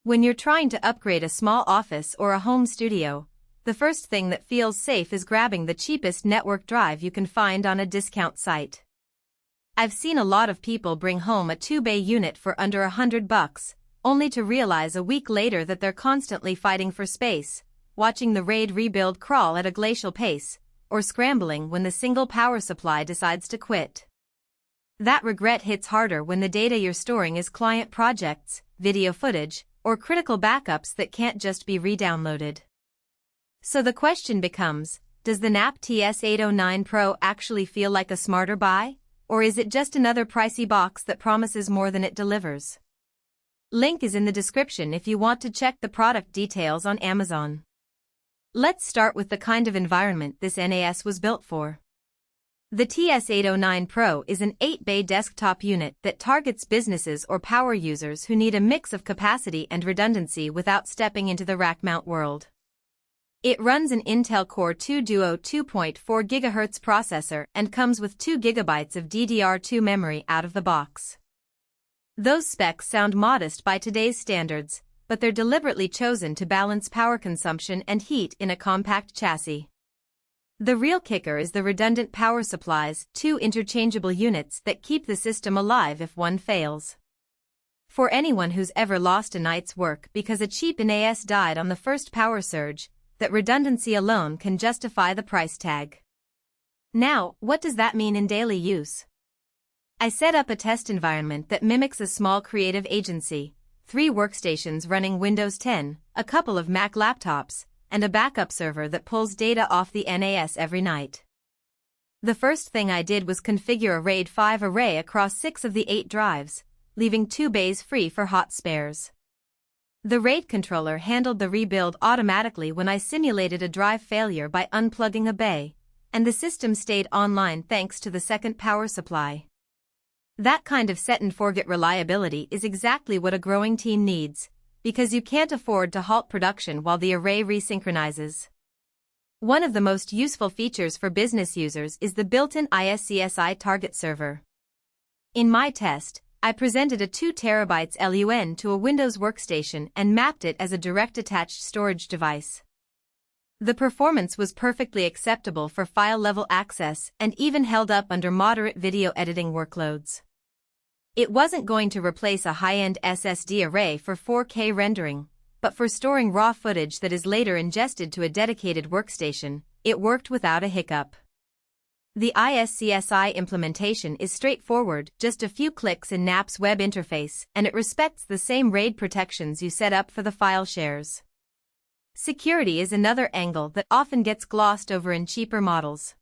When you're trying to upgrade a small office or a home studio, the first thing that feels safe is grabbing the cheapest network drive you can find on a discount site. I've seen a lot of people bring home a 2-bay unit for under $100, only to realize a week later that they're constantly fighting for space, watching the RAID rebuild crawl at a glacial pace, or scrambling when the single power supply decides to quit. That regret hits harder when the data you're storing is client projects, video footage, or critical backups that can't just be re-downloaded. So the question becomes, does the QNAP TS-809 Pro actually feel like a smarter buy, or is it just another pricey box that promises more than it delivers? Link is in the description if you want to check the product details on Amazon. Let's start with the kind of environment this NAS was built for. The TS-809 Pro is an 8-bay desktop unit that targets businesses or power users who need a mix of capacity and redundancy without stepping into the rack mount world. It runs an Intel Core 2 Duo 2.4 GHz processor and comes with 2 GB of DDR2 memory out of the box. Those specs sound modest by today's standards, but they're deliberately chosen to balance power consumption and heat in a compact chassis. The real kicker is the redundant power supplies, 2 interchangeable units that keep the system alive if one fails. For anyone who's ever lost a night's work because a cheap NAS died on the first power surge, that redundancy alone can justify the price tag. Now, what does that mean in daily use? I set up a test environment that mimics a small creative agency, 3 workstations running Windows 10, a couple of Mac laptops, and a backup server that pulls data off the NAS every night. The first thing I did was configure a RAID 5 array across 6 of the 8 drives, leaving 2 bays free for hot spares. The RAID controller handled the rebuild automatically when I simulated a drive failure by unplugging a bay, and the system stayed online thanks to the second power supply. That kind of set-and-forget reliability is exactly what a growing team needs, because you can't afford to halt production while the array resynchronizes. One of the most useful features for business users is the built-in iSCSI target server. In my test, I presented a 2 TB LUN to a Windows workstation and mapped it as a direct attached storage device. The performance was perfectly acceptable for file-level access and even held up under moderate video editing workloads. It wasn't going to replace a high-end SSD array for 4K rendering, but for storing raw footage that is later ingested to a dedicated workstation, it worked without a hiccup. The iSCSI implementation is straightforward, just a few clicks in QNAP's web interface, and it respects the same RAID protections you set up for the file shares. Security is another angle that often gets glossed over in cheaper models.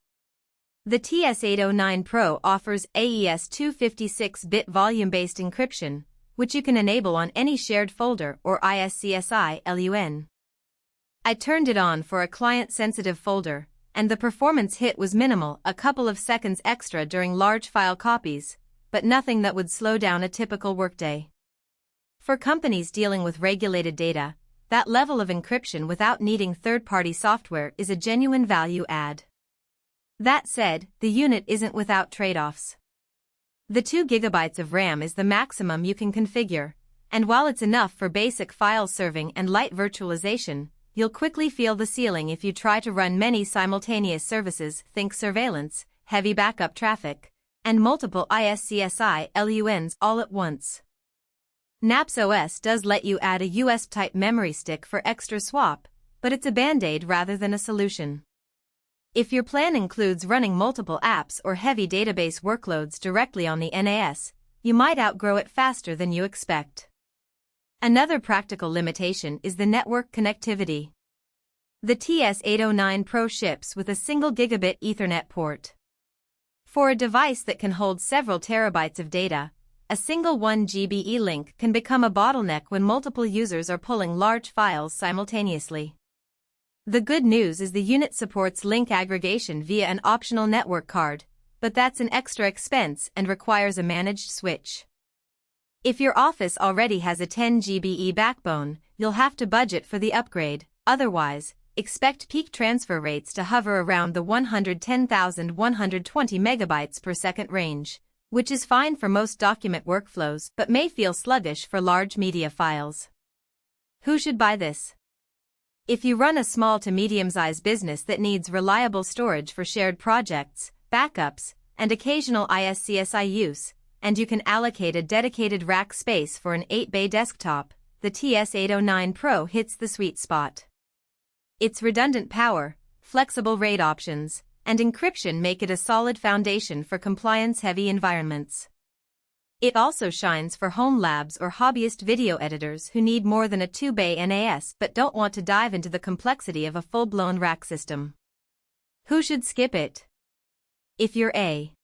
The TS-809 Pro offers AES 256-bit volume-based encryption, which you can enable on any shared folder or iSCSI LUN. I turned it on for a client-sensitive folder, and the performance hit was minimal, a couple of seconds extra during large file copies, but nothing that would slow down a typical workday. For companies dealing with regulated data, that level of encryption without needing third-party software is a genuine value add. That said, the unit isn't without trade-offs. The 2 GB of RAM is the maximum you can configure, and while it's enough for basic file serving and light virtualization, you'll quickly feel the ceiling if you try to run many simultaneous services, think surveillance, heavy backup traffic, and multiple iSCSI LUNs all at once. QNAP's OS does let you add a USB-type memory stick for extra swap, but it's a band-aid rather than a solution. If your plan includes running multiple apps or heavy database workloads directly on the NAS, you might outgrow it faster than you expect. Another practical limitation is the network connectivity. The TS-809 Pro ships with a single gigabit Ethernet port. For a device that can hold several terabytes of data, a single 1 GB link can become a bottleneck when multiple users are pulling large files simultaneously. The good news is the unit supports link aggregation via an optional network card, but that's an extra expense and requires a managed switch. If your office already has a 10 GB backbone, you'll have to budget for the upgrade. Otherwise, expect peak transfer rates to hover around the 110,120 megabytes per second range, which is fine for most document workflows but may feel sluggish for large media files. Who should buy this? If you run a small to medium-sized business that needs reliable storage for shared projects, backups, and occasional iSCSI use, and you can allocate a dedicated rack space for an 8-bay desktop, the TS-809 Pro hits the sweet spot. Its redundant power, flexible RAID options, and encryption make it a solid foundation for compliance-heavy environments. It also shines for home labs or hobbyist video editors who need more than a 2-bay NAS but don't want to dive into the complexity of a full-blown rack system. Who should skip it? If you're a